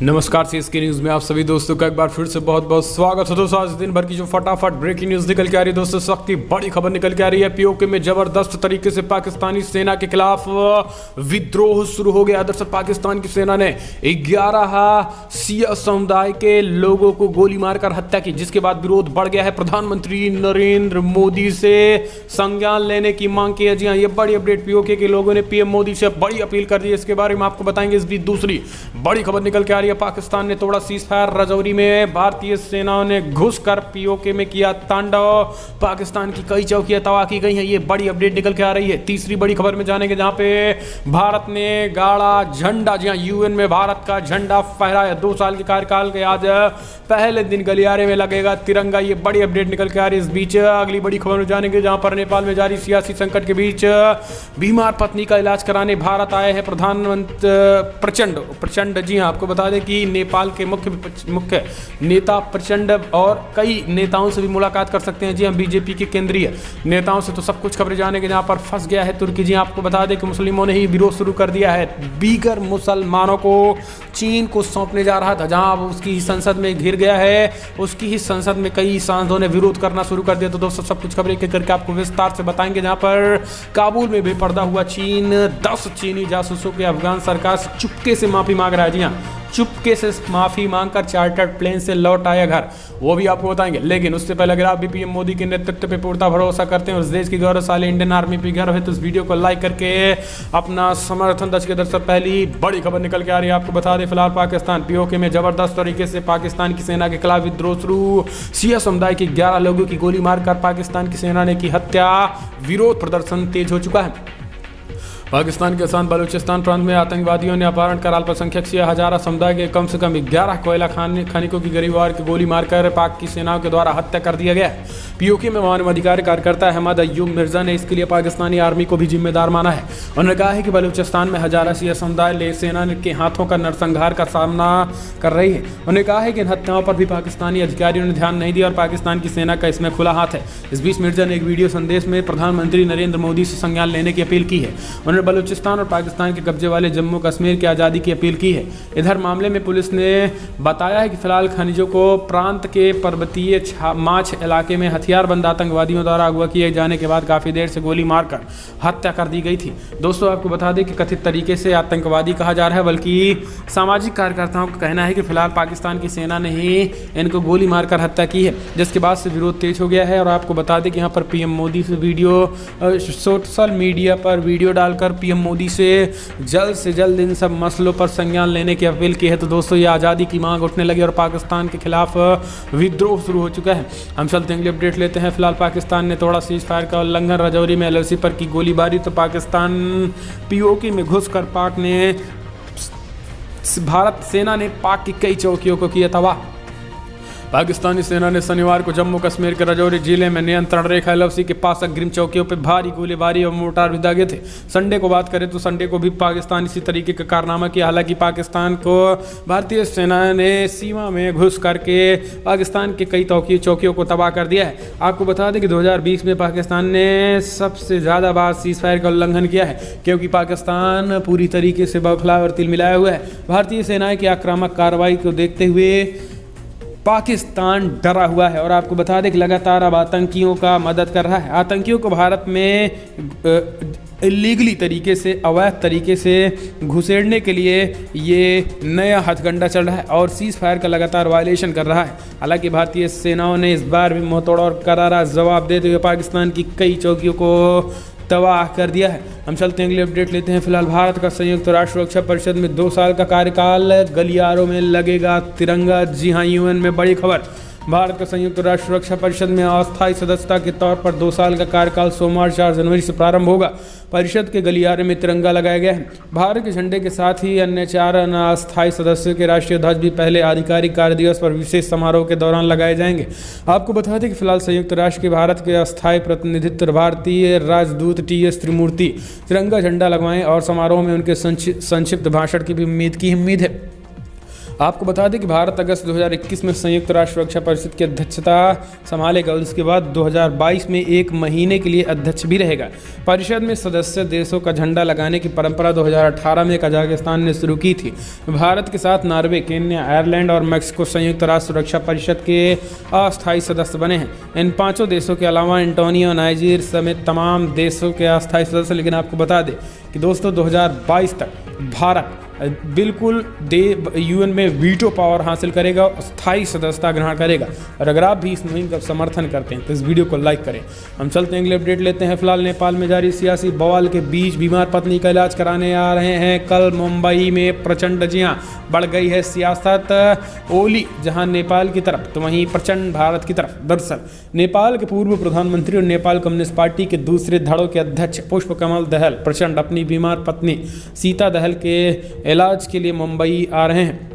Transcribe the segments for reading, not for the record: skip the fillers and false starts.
नमस्कार CSK news में आप सभी दोस्तों का एक बार फिर से बहुत बहुत स्वागत है। दोस्तों आज दिन भर की जो फटाफट ब्रेकिंग न्यूज़ निकल के आ रही है दोस्तों, सख्त की बड़ी खबर निकल के आ रही है। पीओके में जबरदस्त तरीके से पाकिस्तानी सेना के खिलाफ विद्रोह शुरू हो गया। दरअसल पाकिस्तान की सेना ने 11 शिया समुदाय के लोगों को गोली मारकर हत्या की, जिसके बाद विरोध बढ़ गया है। प्रधानमंत्री नरेंद्र मोदी से संज्ञान लेने की मांग की है। जी हाँ, ये बड़ी अपडेट पीओके के लोगों ने पीएम मोदी से बड़ी अपील कर दी है। इसके बारे में आपको बताएंगे। इस बीच दूसरी बड़ी खबर निकल के आ रही है। पाकिस्तान ने तोड़ा सीजफायर। रजौरी में भारतीय सेनाओं ने घुसकर पीओके में किया तांडव। पाकिस्तान की कई चौकियां तबाह की गई हैं। ये बड़ी अपडेट निकल के आ रही है। तीसरी बड़ी खबर में जानेंगे, जहां पे भारत ने गाड़ा झंडा। जी हां, यूएन में भारत का झंडा फहराया। 2 साल के कार्यकाल के आज पहले दिन गलियारे में लगेगा तिरंगा। ये बड़ी अपडेट निकल के आ रही है। इस बीच अगली बड़ी खबर में जानेंगे, जहां पर नेपाल में जारी सियासी संकट के बीच बीमार पत्नी का इलाज कराने भारत आए हैं प्रधानमंत्री प्रचंड। जी हां, आपको बता दें कि नेपाल के मुख्य नेता प्रचंड और कई नेताओं से भी मुलाकात कर सकते हैं। जी हां, बीजेपी के केंद्रीय नेताओं से तो सब कुछ खबरें जानेंगे। जहां पर फंस गया है तुर्की। जी आपको बता दें कि मुस्लिमों ने ही विरोध शुरू कर दिया है। बीगर मुसलमानों को चीन को सौंपने जा रहा था, जहां अब उसकी ही संसद में घिर गया है। उसकी ही संसद में कई सांसदों ने विरोध करना शुरू कर दिया। तो दोस्तों सब कुछ खबरें करके आपको विस्तार से बताएंगे। जहां पर काबुल में बेपर्दा हुआ चीन 10 चीनी जासूसों के अफगान सरकार से चुपके से माफी मांग रहा है। जी हाँ, चुपके से माफी मांगकर चार्टर्ड प्लेन से लौट आया घर, वो भी आपको बताएंगे। लेकिन उससे पहले अगर आप भी पीएम मोदी के नेतृत्व पे पूर्णतः भरोसा करते हैं और इस देश की गौरवशाली इंडियन आर्मी पे गर्व है, तो इस वीडियो को लाइक करके अपना समर्थन दर्ज के। दरअसल पहली बड़ी खबर निकल के आ रही है। आपको बता दें, फिलहाल पाकिस्तान पीओके में जबरदस्त तरीके से पाकिस्तान की सेना के खिलाफ विद्रोह शुरू। शिया समुदाय के 11 लोगों की गोली मारकर पाकिस्तान की सेना ने की हत्या। विरोध प्रदर्शन तेज हो चुका है। पाकिस्तान के शांत बलूचिस्तान प्रांत में आतंकवादियों ने अपहरण कर अल्पसंख्यक शिया हजारा समुदाय के कम से कम 11 कोयला खनिकों की गरीबवार की गोली मारकर पाक की सेनाओं के द्वारा हत्या कर दिया गया। पीओके में मानवाधिकार कार्यकर्ता अहमद अय्यूब मिर्जा ने इसके लिए पाकिस्तानी आर्मी को भी जिम्मेदार माना है। उन्होंने कहा है कि बलूचिस्तान में हजारा शिया समुदाय सेना के हाथों का नरसंहार का सामना कर रही है। उन्होंने कहा है कि इन हत्याओं पर भी पाकिस्तानी अधिकारियों ने ध्यान नहीं दिया और पाकिस्तान की सेना का इसमें खुला हाथ है। इस बीच मिर्जा ने एक वीडियो संदेश में प्रधानमंत्री नरेंद्र मोदी से संज्ञान लेने की अपील की है। उन्होंने बलूचिस्तान और पाकिस्तान के कब्जे वाले जम्मू कश्मीर की आज़ादी की अपील की है। इधर मामले में पुलिस ने बताया है कि फिलहाल खनिजों को प्रांत के पर्वतीय माछ इलाके में हथियारबंद आतंकवादियों द्वारा अगवा किए जाने के बाद काफ़ी देर से गोली मारकर हत्या कर दी गई थी। दोस्तों आपको बता दें कि कथित तरीके से आतंकवादी कहा जा रहा है, बल्कि सामाजिक कार्यकर्ताओं का कहना है कि फिलहाल पाकिस्तान की सेना ने ही इनको गोली मारकर हत्या की है, जिसके बाद से विरोध तेज हो गया है। और आपको बता दें कि यहाँ पर पीएम मोदी से सोशल मीडिया पर वीडियो डालकर पीएम मोदी से जल्द इन सब मसलों पर संज्ञान लेने की अपील की है। तो दोस्तों ये आज़ादी की मांग उठने लगी और पाकिस्तान के खिलाफ विद्रोह शुरू हो चुका है। हम चलते हैं, अगली अपडेट लेते हैं। फिलहाल पाकिस्तान ने तोड़ा सीज फायर का उल्लंघन। रजौरी में एलओसी पर की गोलीबारी। तो पाकिस्तान पीओके में घुसकर भारत सेना ने पाक की कई चौकियों को किया तबाह। पाकिस्तानी सेना ने शनिवार को जम्मू कश्मीर के रजौरी जिले में नियंत्रण रेखा एलओसी के पास अग्रिम चौकियों पर भारी गोलीबारी और मोर्टार भी दागे थे। संडे को बात करें तो संडे को भी पाकिस्तान इसी तरीके का कारनामा किया। हालांकि पाकिस्तान को भारतीय सेना ने सीमा में घुस करके पाकिस्तान के कई चौकियों को तबाह कर दिया है। आपको बता दें कि 2020 में पाकिस्तान ने सबसे ज़्यादा बार सीज फायर का उल्लंघन किया है, क्योंकि पाकिस्तान पूरी तरीके से बौखलाया और तिलमिलाया हुआ है। भारतीय सेना की आक्रामक कार्रवाई को देखते हुए पाकिस्तान डरा हुआ है और आपको बता दें कि लगातार अब आतंकियों का मदद कर रहा है। आतंकियों को भारत में इलीगली तरीके से, अवैध तरीके से घुसेड़ने के लिए ये नया हथकंडा चल रहा है और सीज फायर का लगातार वायलेशन कर रहा है। हालांकि भारतीय सेनाओं ने इस बार भी मुंहतोड़ और करारा जवाब देते हुए पाकिस्तान की कई चौकियों को तबाह कर दिया है। हम चलते हैं, अगली अपडेट लेते हैं। फिलहाल भारत का संयुक्त राष्ट्र सुरक्षा परिषद में 2 साल का कार्यकाल, गलियारों में लगेगा तिरंगा। जी हाँ, यूएन में बड़ी खबर। भारत का संयुक्त राष्ट्र सुरक्षा परिषद में अस्थायी सदस्यता के तौर पर 2 साल का कार्यकाल सोमवार 4 जनवरी से प्रारंभ होगा। परिषद के गलियारे में तिरंगा लगाया गया है। भारत के झंडे के साथ ही अन्य 4 अस्थायी सदस्यों के राष्ट्रीय ध्वज भी पहले आधिकारिक कार्य दिवस पर विशेष समारोह के दौरान लगाए जाएंगे। आपको बता दें कि फिलहाल संयुक्त राष्ट्र के भारत के अस्थायी प्रतिनिधित्व भारतीय राजदूत TS त्रिमूर्ति तिरंगा झंडा लगवाएं और समारोह में उनके संक्षिप्त भाषण की भी उम्मीद है। आपको बता दें कि भारत अगस्त 2021 में संयुक्त राष्ट्र सुरक्षा परिषद की अध्यक्षता संभालेगा और उसके बाद 2022 में 1 महीने के लिए अध्यक्ष भी रहेगा। परिषद में सदस्य देशों का झंडा लगाने की परंपरा 2018 में कजाकिस्तान ने शुरू की थी। भारत के साथ नॉर्वे, केन्या, आयरलैंड और मेक्सिको संयुक्त राष्ट्र सुरक्षा परिषद के अस्थायी सदस्य बने हैं। इन 5 देशों के अलावा एंटोनियो, नाइजीर समेत तमाम देशों के अस्थायी सदस्य। लेकिन आपको बता दें कि दोस्तों 2022 तक भारत बिल्कुल यूएन में वीटो पावर हासिल करेगा, स्थायी सदस्यता ग्रहण करेगा। और अगर आप भी इस मुहिम का समर्थन करते हैं तो इस वीडियो को लाइक करें। हम चलते हैं, अगले अपडेट लेते हैं। फिलहाल नेपाल में जारी सियासी बवाल के बीच बीमार पत्नी का इलाज कराने आ रहे हैं कल मुंबई में प्रचंड। जी हाँ, बढ़ गई है सियासत। ओली जहां नेपाल की तरफ तो वहीं प्रचंड भारत की तरफ। दरअसल नेपाल के पूर्व प्रधानमंत्री और नेपाल कम्युनिस्ट पार्टी के दूसरे धड़ों के अध्यक्ष पुष्पकमल दहल प्रचंड अपनी बीमार पत्नी सीता दहल के इलाज के लिए मुंबई आ रहे हैं।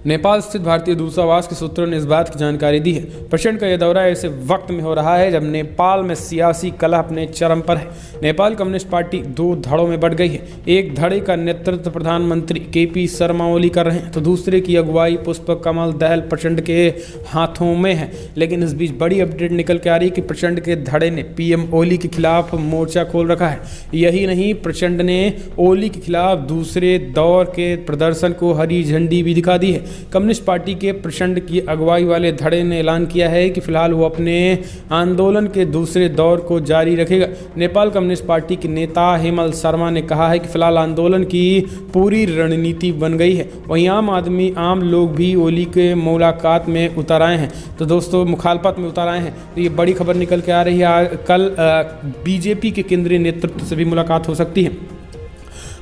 नेपाल स्थित भारतीय दूतावास के सूत्रों ने इस बात की जानकारी दी है। प्रचंड का यह दौरा ऐसे वक्त में हो रहा है जब नेपाल में सियासी कलह अपने चरम पर है। नेपाल कम्युनिस्ट पार्टी 2 धड़ों में बढ़ गई है। एक धड़े का नेतृत्व प्रधानमंत्री केपी शर्मा ओली कर रहे हैं तो दूसरे की अगुवाई पुष्पकमल दहल प्रचंड के हाथों में है। लेकिन इस बीच बड़ी अपडेट निकल के आ रही है कि प्रचंड के धड़े ने पीएम ओली के खिलाफ मोर्चा खोल रखा है। यही नहीं, प्रचंड ने ओली के खिलाफ दूसरे दौर के प्रदर्शन को हरी झंडी भी दिखा दी है। कम्युनिस्ट पार्टी के प्रचंड की अगुवाई वाले धड़े ने ऐलान किया है कि फिलहाल वो अपने आंदोलन के दूसरे दौर को जारी रखेगा। नेपाल कम्युनिस्ट पार्टी के नेता हेमल शर्मा ने कहा है कि फिलहाल आंदोलन की पूरी रणनीति बन गई है। वहीं आम लोग भी ओली के मुलाकात में उतर आए हैं। तो दोस्तों मुखालफत में उतर आए हैं। तो ये बड़ी खबर निकल के आ रही है। कल बीजेपी के केंद्रीय नेतृत्व से भी मुलाकात हो सकती है।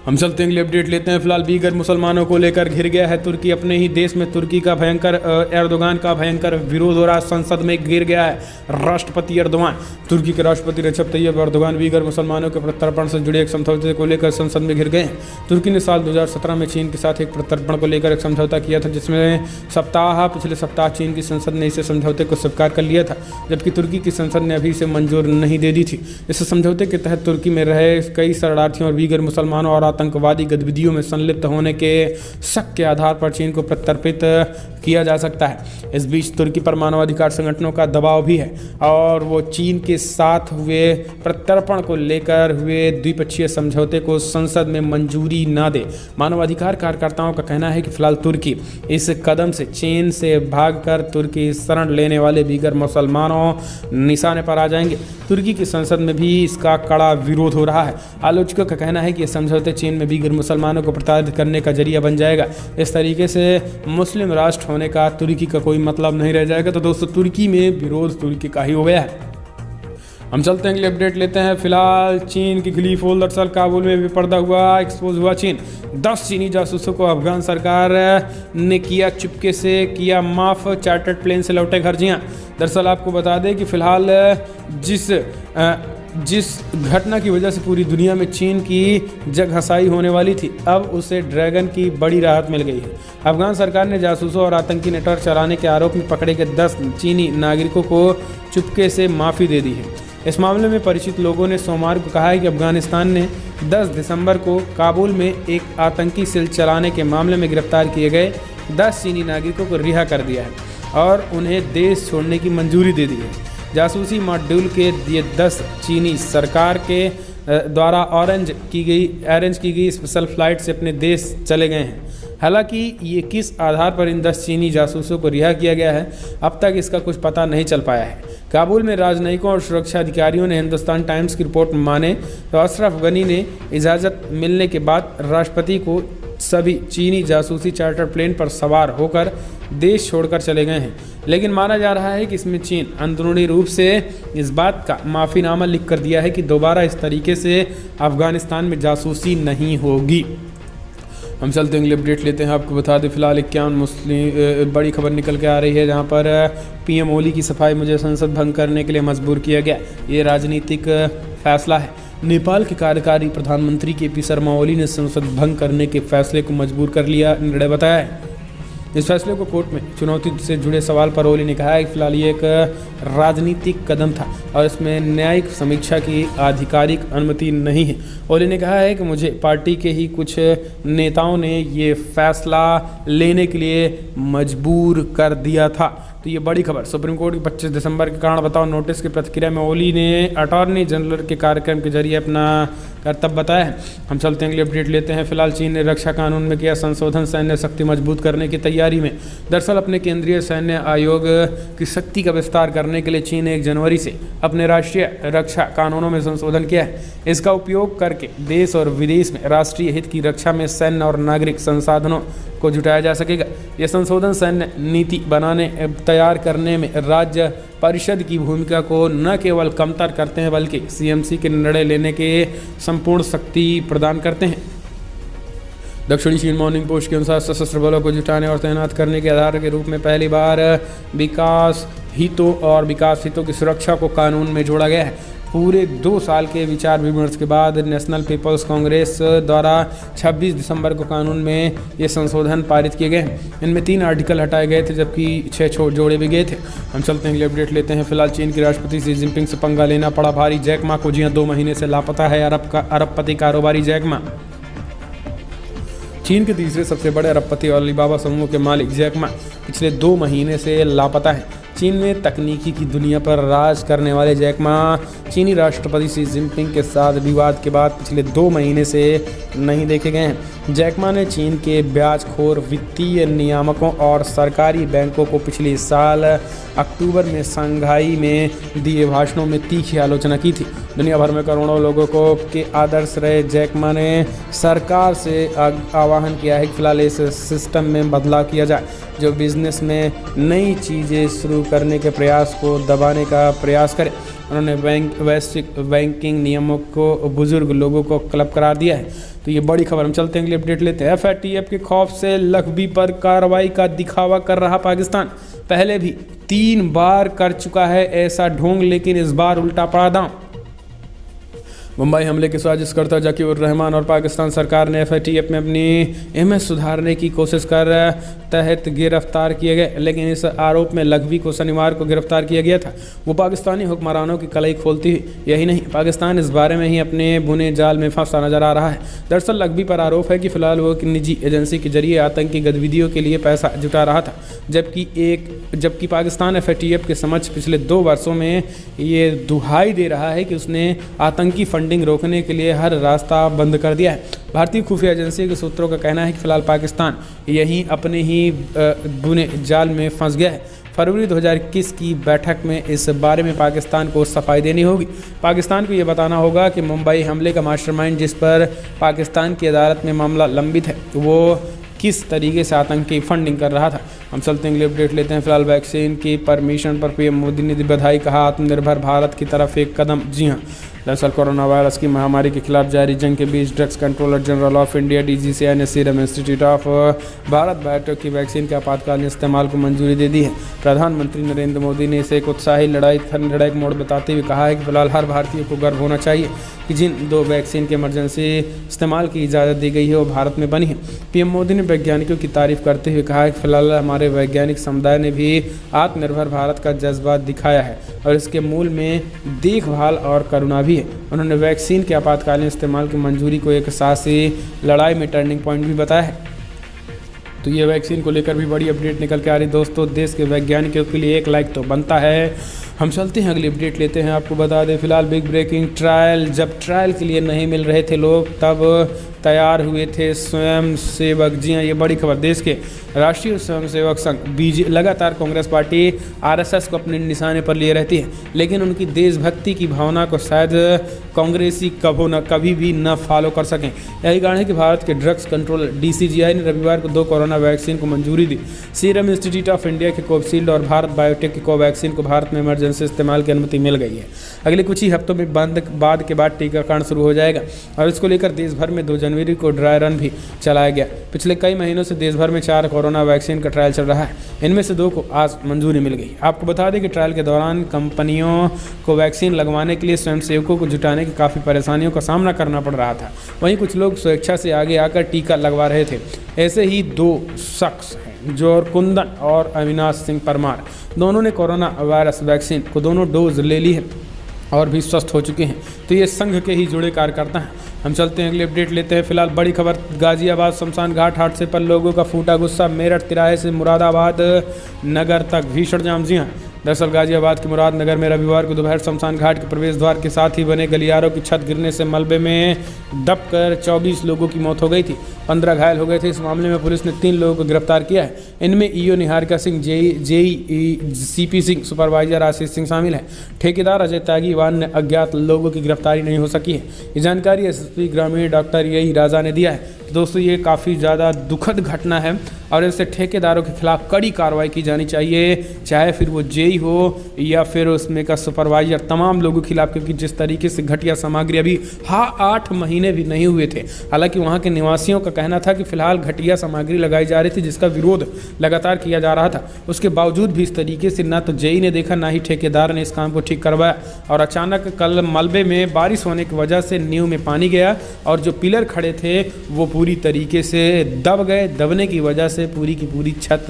हम चलते हैं, अगले अपडेट लेते हैं। फिलहाल बीगर मुसलमानों को लेकर घिर गया है तुर्की। अपने ही देश में तुर्की का भयंकर एर्दोगान का भयंकर विरोध हो रहा है। संसद में घिर गया है राष्ट्रपति एर्दोगान। तुर्की के राष्ट्रपति रजब तैयब एर्दोगान बीगर मुसलमानों के प्रत्यर्पण से जुड़े एक समझौते को लेकर संसद में घिर गए हैं। तुर्की ने साल 2017 में चीन के साथ एक प्रत्यर्पण को लेकर एक समझौता किया था, जिसमें पिछले सप्ताह चीन की संसद ने इसे समझौते को स्वीकार कर लिया था, जबकि तुर्की की संसद ने अभी इसे मंजूर नहीं दे दी थी। इस समझौते के तहत तुर्की में रहे कई शरणार्थियों और बीगर मुसलमानों और आतंकवादी गतिविधियों में संलिप्त होने के शक के आधार पर चीन को प्रत्यर्पित किया जा सकता है। इस बीच तुर्की पर मानवाधिकार संगठनों का दबाव भी है और वो चीन के साथ हुए प्रत्यर्पण को लेकर हुए द्विपक्षीय समझौते को संसद में मंजूरी ना दे। मानवाधिकार कार्यकर्ताओं का कहना है कि फिलहाल तुर्की इस कदम से चीन से भागकर तुर्की शरण लेने वाले बीगर मुसलमानों निशाने पर आ जाएंगे। तुर्की की संसद में भी इसका कड़ा विरोध हो रहा है। आलोचकों का कहना है कि यह समझौते चीन में बीगर मुसलमानों को प्रताड़ित करने का जरिया बन जाएगा। इस तरीके से मुस्लिम राष्ट्र होने का तुर्की का कोई मतलब नहीं रह जाएगा। तो दोस्तों तुर्की में विरोध तुर्की का ही हो गया है। हम चलते हैं, अगले अपडेट लेते हैं। फिलहाल चीन की खलीफ होल दरअसल काबुल में बेपर्दा हुआ एक्सपोज हुआ। चीन 10 चीनी जासूसों को अफगान सरकार ने किया चुपके से किया माफ, चार्टर्ड प्लेन से लौटे घर। जी हाँ, दरअसल आपको बता दें कि फिलहाल जिस घटना की वजह से पूरी दुनिया में चीन की जग हंसाई होने वाली थी, अब उसे ड्रैगन की बड़ी राहत मिल गई है। अफगान सरकार ने जासूसों और आतंकी नेटवर्क चलाने के आरोप में पकड़े गए 10 चीनी नागरिकों को चुपके से माफ़ी दे दी है। इस मामले में परिचित लोगों ने सोमवार को कहा है कि अफगानिस्तान ने 10 दिसंबर को काबुल में एक आतंकी सेल चलाने के मामले में गिरफ्तार किए गए 10 चीनी नागरिकों को रिहा कर दिया है और उन्हें देश छोड़ने की मंजूरी दे दी है। जासूसी मॉड्यूल के ये 10 चीनी सरकार के द्वारा अरेंज की गई स्पेशल फ्लाइट से अपने देश चले गए हैं। हालांकि ये किस आधार पर इन 10 चीनी जासूसों को रिहा किया गया है, अब तक इसका कुछ पता नहीं चल पाया है। काबुल में राजनयिकों और सुरक्षा अधिकारियों ने हिंदुस्तान टाइम्स की रिपोर्ट माने तो अशरफ गनी ने इजाज़त मिलने के बाद राष्ट्रपति को सभी चीनी जासूसी चार्टर प्लेन पर सवार होकर देश छोड़कर चले गए हैं। लेकिन माना जा रहा है कि इसमें चीन अंदरूनी रूप से इस बात का माफ़ीनामा लिख कर दिया है कि दोबारा इस तरीके से अफगानिस्तान में जासूसी नहीं होगी। हम चलते हैं, अगले अपडेट लेते हैं। आपको बता दें फिलहाल 51 मुस्लिम बड़ी खबर निकल के आ रही है, जहां पर पीएम ओली की सफाई मुझे संसद भंग करने के लिए मजबूर किया गया। ये राजनीतिक फैसला है। नेपाल के कार्यकारी प्रधानमंत्री केपी शर्मा ओली ने संसद भंग करने के फैसले को मजबूर कर लिया निर्णय बताया है। इस फैसले को कोर्ट में चुनौती से जुड़े सवाल पर ओली ने कहा है कि फिलहाल ये एक राजनीतिक कदम था और इसमें न्यायिक समीक्षा की आधिकारिक अनुमति नहीं है। ओली ने कहा है कि मुझे पार्टी के ही कुछ नेताओं ने ये फैसला लेने के लिए मजबूर कर दिया था। तो ये बड़ी खबर, सुप्रीम कोर्ट की 25 दिसंबर के कारण बताओ नोटिस की प्रतिक्रिया में ओली ने अटॉर्नी जनरल के कार्यक्रम के जरिए अपना कर्तव्य बताया है। हम चलते हैं, अगली अपडेट लेते हैं। फिलहाल चीन ने रक्षा कानून में किया संशोधन, सैन्य शक्ति मजबूत करने की तैयारी में। दरअसल अपने केंद्रीय सैन्य आयोग की शक्ति का विस्तार करने के लिए चीन ने 1 जनवरी से अपने राष्ट्रीय रक्षा कानूनों में संशोधन किया है। इसका उपयोग करके देश और विदेश में राष्ट्रीय हित की रक्षा में सैन्य और नागरिक संसाधनों को जुटाया जा सकेगा। यह संशोधन सैन्य नीति बनाने तैयार करने में राज्य परिषद की भूमिका को न केवल कमतर करते हैं बल्कि सीएमसी के निर्णय लेने के संपूर्ण शक्ति प्रदान करते हैं। दक्षिणी चीन मॉर्निंग पोस्ट के अनुसार सशस्त्र बलों को जुटाने और तैनात करने के आधार के रूप में पहली बार विकास हितों की सुरक्षा को कानून में जोड़ा गया है। पूरे 2 साल के विचार विमर्श के बाद नेशनल पीपल्स कांग्रेस द्वारा 26 दिसंबर को कानून में ये संशोधन पारित किए गए। इनमें 3 आर्टिकल हटाए गए थे जबकि 6 जोड़े भी गए थे। हम चलते हैं, अगले अपडेट लेते हैं। फिलहाल चीन के राष्ट्रपति शी जिनपिंग से पंगा लेना पड़ा भारी। जैक मा को 2 महीने से लापता है अरबपति कारोबारी जैक मा। चीन के तीसरे सबसे बड़े अरबपति और अलीबाबा समूह के मालिक जैक मा पिछले 2 महीने से लापता है। चीन में तकनीकी की दुनिया पर राज करने वाले जैक मा चीनी राष्ट्रपति शी जिनपिंग के साथ विवाद के बाद पिछले 2 महीने से नहीं देखे गए हैं। जैक मा ने चीन के ब्याजखोर वित्तीय नियामकों और सरकारी बैंकों को पिछले साल अक्टूबर में शंघाई में दिए भाषणों में तीखी आलोचना की थी। दुनिया भर में करोड़ों लोगों को के आदर्श रहे जैक मा ने सरकार से आह्वान किया है कि फिलहाल इस सिस्टम में बदलाव किया जाए जो बिजनेस में नई चीज़ें शुरू करने के प्रयास को दबाने का प्रयास करे। उन्होंने वैश्विक बैंकिंग नियमों को बुजुर्ग लोगों को क्लब करार दिया है। तो ये बड़ी खबर। हम चलते हैं, अगली अपडेट लेते हैं। FATF के खौफ से लखवी पर कार्रवाई का दिखावा कर रहा पाकिस्तान। पहले भी 3 बार कर चुका है ऐसा ढोंग, लेकिन इस बार उल्टा पड़ा दांव। मुंबई हमले के साजिशकर्ता जकीउर रहमान और पाकिस्तान सरकार ने FATF में अपनी इमेज सुधारने की कोशिश कर तहत गिरफ्तार किए गए, लेकिन इस आरोप में लखवी को शनिवार को गिरफ्तार किया गया था। वो पाकिस्तानी हुक्मरानों की कलाई खोलती हुई। यही नहीं, पाकिस्तान इस बारे में ही अपने बुने जाल में फंसा नजर आ रहा है। दरअसल लखवी पर आरोप है कि फिलहाल वो एक निजी एजेंसी के जरिए आतंकी गतिविधियों के लिए पैसा जुटा रहा था, जबकि पाकिस्तान FATF के समक्ष पिछले 2 वर्षों में ये दुहाई दे रहा है कि उसने आतंकी फंडिंग रोकने के लिए हर रास्ता बंद कर दिया है। भारतीय खुफिया एजेंसी के सूत्रों का कहना है कि फिलहाल पाकिस्तान यहीं अपने ही बुने जाल में फंस गया है। फरवरी 2021 की बैठक में इस बारे में पाकिस्तान को सफाई देनी होगी। पाकिस्तान को ये बताना होगा कि मुंबई हमले का मास्टरमाइंड जिस पर पाकिस्तान की अदालत में मामला लंबित है वो किस तरीके से आतंकी फंडिंग कर रहा था। हम चलते हैं, अगले अपडेट लेते हैं। फिलहाल वैक्सीन की परमिशन पर PM मोदी ने दी बधाई, कहा आत्मनिर्भर भारत की तरफ एक कदम। जी हाँ, दरअसल कोरोना वायरस की महामारी के खिलाफ जारी जंग के बीच drugs controller general of India DGCI ने serum institute of Bharat biotech की वैक्सीन के आपातकालीन इस्तेमाल को मंजूरी दे दी है। प्रधानमंत्री नरेंद्र मोदी ने इसे एक उत्साही लड़ाई का मोड़ बताते हुए कहा है कि फिलहाल हर भारतीय को गर्व होना चाहिए कि जिन 2 वैक्सीन के इमरजेंसी इस्तेमाल की इजाज़त दी गई है वो भारत में बनी है। PM मोदी ने वैज्ञानिकों की तारीफ करते हुए कहा है कि फिलहाल हमारे वैज्ञानिक समुदाय ने भी आत्मनिर्भर भारत का जज्बा दिखाया है और इसके मूल में देखभाल और करुणा भी है। उन्होंने वैक्सीन के आपातकालीन इस्तेमाल की मंजूरी को एक साहसी लड़ाई में टर्निंग पॉइंट भी बताया है। तो ये वैक्सीन को लेकर भी बड़ी अपडेट निकल के आ रही। दोस्तों, देश के वैज्ञानिकों के लिए एक लाइक तो बनता है। हम चलते हैं, अगली अपडेट लेते हैं। आपको बता दें फिलहाल बिग ब्रेकिंग ट्रायल, जब ट्रायल के लिए नहीं मिल रहे थे लोग तब तैयार हुए थे स्वयं सेवक। जी हाँ, ये बड़ी खबर। देश के राष्ट्रीय स्वयंसेवक संघ लगातार कांग्रेस पार्टी RSS को अपने निशाने पर लिए रहती है, लेकिन उनकी देशभक्ति की भावना को शायद कांग्रेसी कभी भी न फॉलो कर सकें। यही कारण है कि भारत के ड्रग्स कंट्रोलर DCGI ने रविवार को 2 कोरोना वैक्सीन को मंजूरी दी। सीरम इंस्टीट्यूट ऑफ इंडिया के कोविशील्ड और भारत बायोटेक की कोवैक्सीन को भारत में इमरजेंसी इस्तेमाल की अनुमति मिल गई है। अगले कुछ ही हफ्तों में बाद के बाद टीकाकरण शुरू हो जाएगा और इसको लेकर देश भर में 2 जनवरी को ड्राई रन भी चलाया गया। पिछले कई महीनों से देश भर में 4 कोरोना वैक्सीन का ट्रायल चल रहा है। इनमें से 2 को आज मंजूरी मिल गई। आपको बता दें कि ट्रायल के दौरान कंपनियों को वैक्सीन लगवाने के लिए स्वयंसेवकों को जुटाने की काफ़ी परेशानियों का सामना करना पड़ रहा था। वहीं कुछ लोग स्वेच्छा से आगे आकर टीका लगवा रहे थे। ऐसे ही 2 शख्स हैं जोरकुंदन और अविनाश सिंह परमार दोनों ने कोरोना वायरस वैक्सीन को दोनों डोज ले ली है और भी स्वस्थ हो चुके हैं। तो ये संघ के ही जुड़े कार्यकर्ता हैं। हम चलते हैं अगले अपडेट लेते हैं। फिलहाल बड़ी खबर गाजियाबाद शमशान घाट हादसे पर लोगों का फूटा गुस्सा। मेरठ तिराहे से मुरादाबाद नगर तक भीषण जाम। जी हाँ, दरअसल गाजियाबाद के मुराद नगर में रविवार को दोपहर शमशान घाट के प्रवेश द्वार के साथ ही बने गलियारों की छत गिरने से मलबे में दबकर 24 लोगों की मौत हो गई थी, 15 घायल हो गए थे। इस मामले में पुलिस ने 3 लोगों को गिरफ्तार किया है। इनमें EO Niharika Singh, JE CP Singh, supervisor Ashish Singh शामिल है। ठेकेदार अजय त्यागी व अन्य अज्ञात लोगों की गिरफ्तारी नहीं हो सकी है। ये जानकारी एसएसपी ग्रामीण डॉक्टर यही राजा ने दिया है। दोस्तों, ये काफ़ी ज़्यादा दुखद घटना है और इससे ठेकेदारों के खिलाफ कड़ी कार्रवाई की जानी चाहिए, चाहे फिर वो जेई हो या फिर उसमें का सुपरवाइजर, तमाम लोगों के खिलाफ। क्योंकि जिस तरीके से घटिया सामग्री अभी 8 महीने भी नहीं हुए थे, हालांकि वहाँ के निवासियों का कहना था कि फिलहाल घटिया सामग्री लगाई जा रही थी जिसका विरोध लगातार किया जा रहा था। उसके बावजूद भी इस तरीके से ना तो जेई ने देखा, ना ही ठेकेदार ने इस काम को ठीक करवाया और अचानक कल मलबे में बारिश होने की वजह से नींव में पानी गया और जो पिलर खड़े थे वो पूरी तरीके से दब गए। दबने की वजह से पूरी की पूरी छत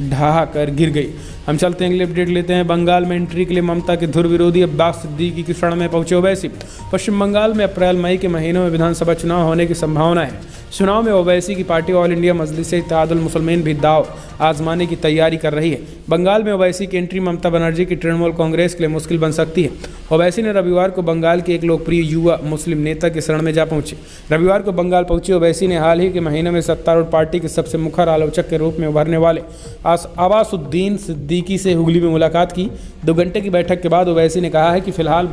ढहा कर गिर गई। हम चलते हैं अगले अपडेट लेते हैं। बंगाल में एंट्री के लिए ममता के धुर विरोधी अब्बास सिद्दीकी की शरण में पहुंचे ओवैसी। पश्चिम बंगाल में अप्रैल मई के महीनों में विधानसभा चुनाव होने की संभावना है। चुनाव में ओवैसी की पार्टी ऑल इंडिया मजलिस इत्तेहादुल मुस्लिमीन भी दाव आजमाने की तैयारी कर रही है। बंगाल में ओवैसी की एंट्री ममता बनर्जी की तृणमूल कांग्रेस के लिए मुश्किल बन सकती है। ओवैसी ने रविवार को बंगाल के एक लोकप्रिय युवा मुस्लिम नेता की शरण में जा पहुंचे। रविवार को बंगाल पहुंचे ओवैसी ने हाल ही के महीने में सत्तारूढ़ पार्टी के सबसे मुखर आलोचक के रूप में उभरने वाले अब्बासुद्दीन सिद्दीकी से हुगली में मुलाकात की। 2 घंटे की बैठक के बाद ओवैसी ने कहा है कि फिलहाल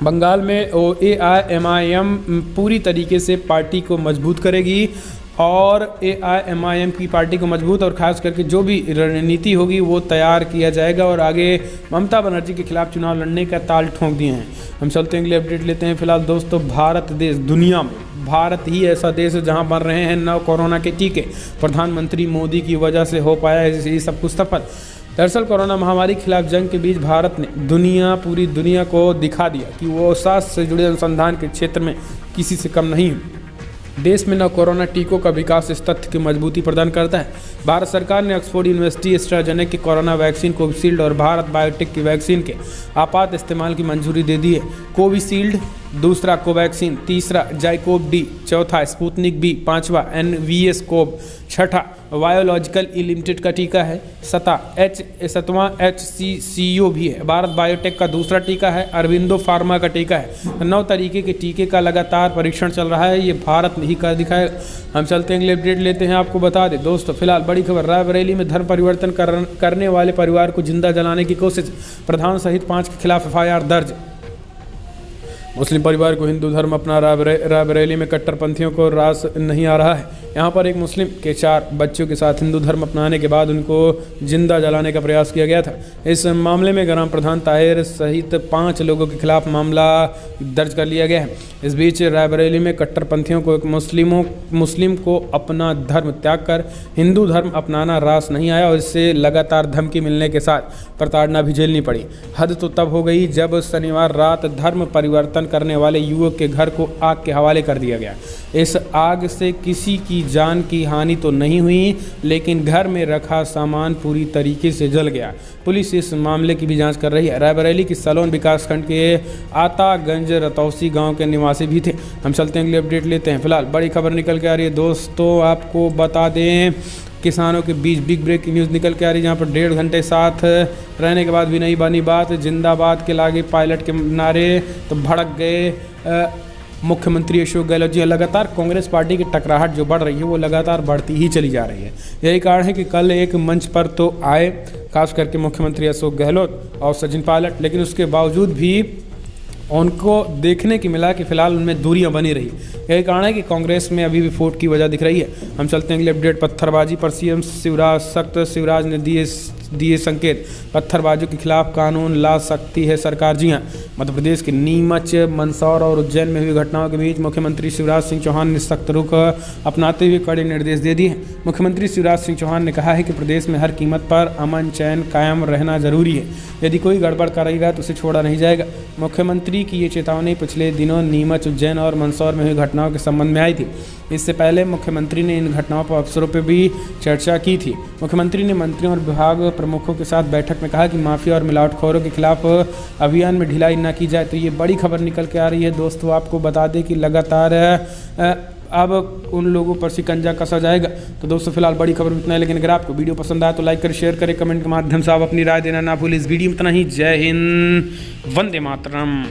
बंगाल में एआईएमआईएम पूरी तरीके से पार्टी को मजबूत करेगी और एआईएमआईएम की पार्टी को मजबूत और खास करके जो भी रणनीति होगी वो तैयार किया जाएगा और आगे ममता बनर्जी के खिलाफ चुनाव लड़ने का ताल ठोंक दिए हैं। हम चलते हैं अगले अपडेट लेते हैं। फिलहाल दोस्तों, भारत देश, दुनिया में भारत ही ऐसा देश है जहां बन रहे हैं नव कोरोना के टीके। प्रधानमंत्री मोदी की वजह से हो पाया है ये सब कुछ सफल। दरअसल कोरोना महामारी के खिलाफ जंग के बीच भारत ने पूरी दुनिया को दिखा दिया कि वो स्वास्थ्य से जुड़े अनुसंधान के क्षेत्र में किसी से कम नहीं है। देश में नव कोरोना टीकों का विकास इस तथ्य की मजबूती प्रदान करता है। भारत सरकार ने ऑक्सफोर्ड यूनिवर्सिटी एस्ट्राजेनेका की कोरोना वैक्सीन कोविशील्ड और भारत बायोटेक की वैक्सीन के आपात इस्तेमाल की मंजूरी दे दी है। कोविशील्ड, दूसरा कोवैक्सीन, तीसरा जाइकोव डी, चौथा स्पुतनिक बी, 5वां एनवीएस कोव, 6ठा बायोलॉजिकल ई लिमिटेड का टीका है, 7वां HCCO भी है। भारत बायोटेक का दूसरा टीका है, अरविंदो फार्मा का टीका है। 9 तरीके के टीके का लगातार परीक्षण चल रहा है, ये भारत नहीं कर दिखाएगा। हम चलते हैं अगले अपडेट लेते हैं। आपको बता दें दोस्तों, फिलहाल बड़ी खबर, रायबरेली में धर्म परिवर्तन करने वाले परिवार को जिंदा जलाने की कोशिश, प्रधान सहित 5 के खिलाफ FIR दर्ज। मुस्लिम परिवार को हिंदू धर्म अपना रायबरेली में कट्टरपंथियों को रास नहीं आ रहा है। यहाँ पर एक मुस्लिम के 4 बच्चों के साथ हिंदू धर्म अपनाने के बाद उनको जिंदा जलाने का प्रयास किया गया था। इस मामले में ग्राम प्रधान ताहिर सहित 5 लोगों के खिलाफ मामला दर्ज कर लिया गया है। इस बीच रायबरेली में कट्टरपंथियों को एक मुस्लिम को अपना धर्म त्याग कर हिंदू धर्म अपनाना रास नहीं आया और इससे लगातार धमकी मिलने के साथ प्रताड़ना भी झेलनी पड़ी। हद तो तब हो गई जब शनिवार रात धर्म परिवर्तन करने वाले युवक के घर को आग के हवाले कर दिया गया। इस आग से किसी की जान की हानि तो नहीं हुई, लेकिन घर में रखा सामान पूरी तरीके से जल गया। पुलिस इस मामले की भी जांच कर रही है। रायबरेली की सलोन विकासखंड के आतागंज रतौसी गांव के निवासी भी थे। हम चलते हैं अगले अपडेट लेते हैं। फिलहाल बड़ी खबर निकल के आ रही है दोस्तों, आपको बता दें किसानों के बीच बिग ब्रेकिंग न्यूज़ निकल के आ रही है, जहाँ पर 1.5 घंटे साथ रहने के बाद भी नहीं बनी बात। जिंदाबाद के लागे पायलट के नारे तो भड़क गए मुख्यमंत्री अशोक गहलोत जी। लगातार कांग्रेस पार्टी की टकराहट जो बढ़ रही है वो लगातार बढ़ती ही चली जा रही है। यही कारण है कि कल एक मंच पर तो आए खास करके मुख्यमंत्री अशोक गहलोत और सचिन पायलट, लेकिन उसके बावजूद भी उनको देखने की मिला कि फिलहाल उनमें दूरियां बनी रही। यही कारण है कि कांग्रेस में अभी भी फूट की वजह दिख रही है। हम चलते हैं अगले अपडेट। पत्थरबाजी पर सीएम शिवराज सख्त, शिवराज ने दिए दिए संकेत, पत्थरबाजों के खिलाफ कानून ला सकती है सरकार। जी हां, मध्य प्रदेश के नीमच, मंदसौर और उज्जैन में हुई घटनाओं के बीच मुख्यमंत्री शिवराज सिंह चौहान ने सख्त रुख अपनाते हुए कड़े निर्देश दे दिए हैं। मुख्यमंत्री शिवराज सिंह चौहान ने कहा है कि प्रदेश में हर कीमत पर अमन चैन कायम रहना जरूरी है। यदि कोई गड़बड़ करेगा तो उसे छोड़ा नहीं जाएगा। मुख्यमंत्री की ये चेतावनी पिछले दिनों नीमच, उज्जैन और मंदसौर में हुई घटनाओं के संबंध में आई थी। इससे पहले मुख्यमंत्री ने इन घटनाओं पर अफसरों पर भी चर्चा की थी। मुख्यमंत्री ने मंत्रियों और विभाग प्रमुखों के साथ बैठक में कहा कि माफिया और मिलावटखोरों के खिलाफ अभियान में ढिलाई न की जाए। तो ये बड़ी खबर निकल के आ रही है दोस्तों। आपको बता दें कि लगातार अब उन लोगों पर शिकंजा कसा जाएगा। तो दोस्तों फिलहाल बड़ी खबर इतना है, लेकिन अगर आपको वीडियो पसंद आया तो लाइक करें, शेयर करें, कमेंट के माध्यम से आप अपनी राय देना ना भूलें। इस वीडियो में इतना ही। जय हिंद, वंदे मातरम।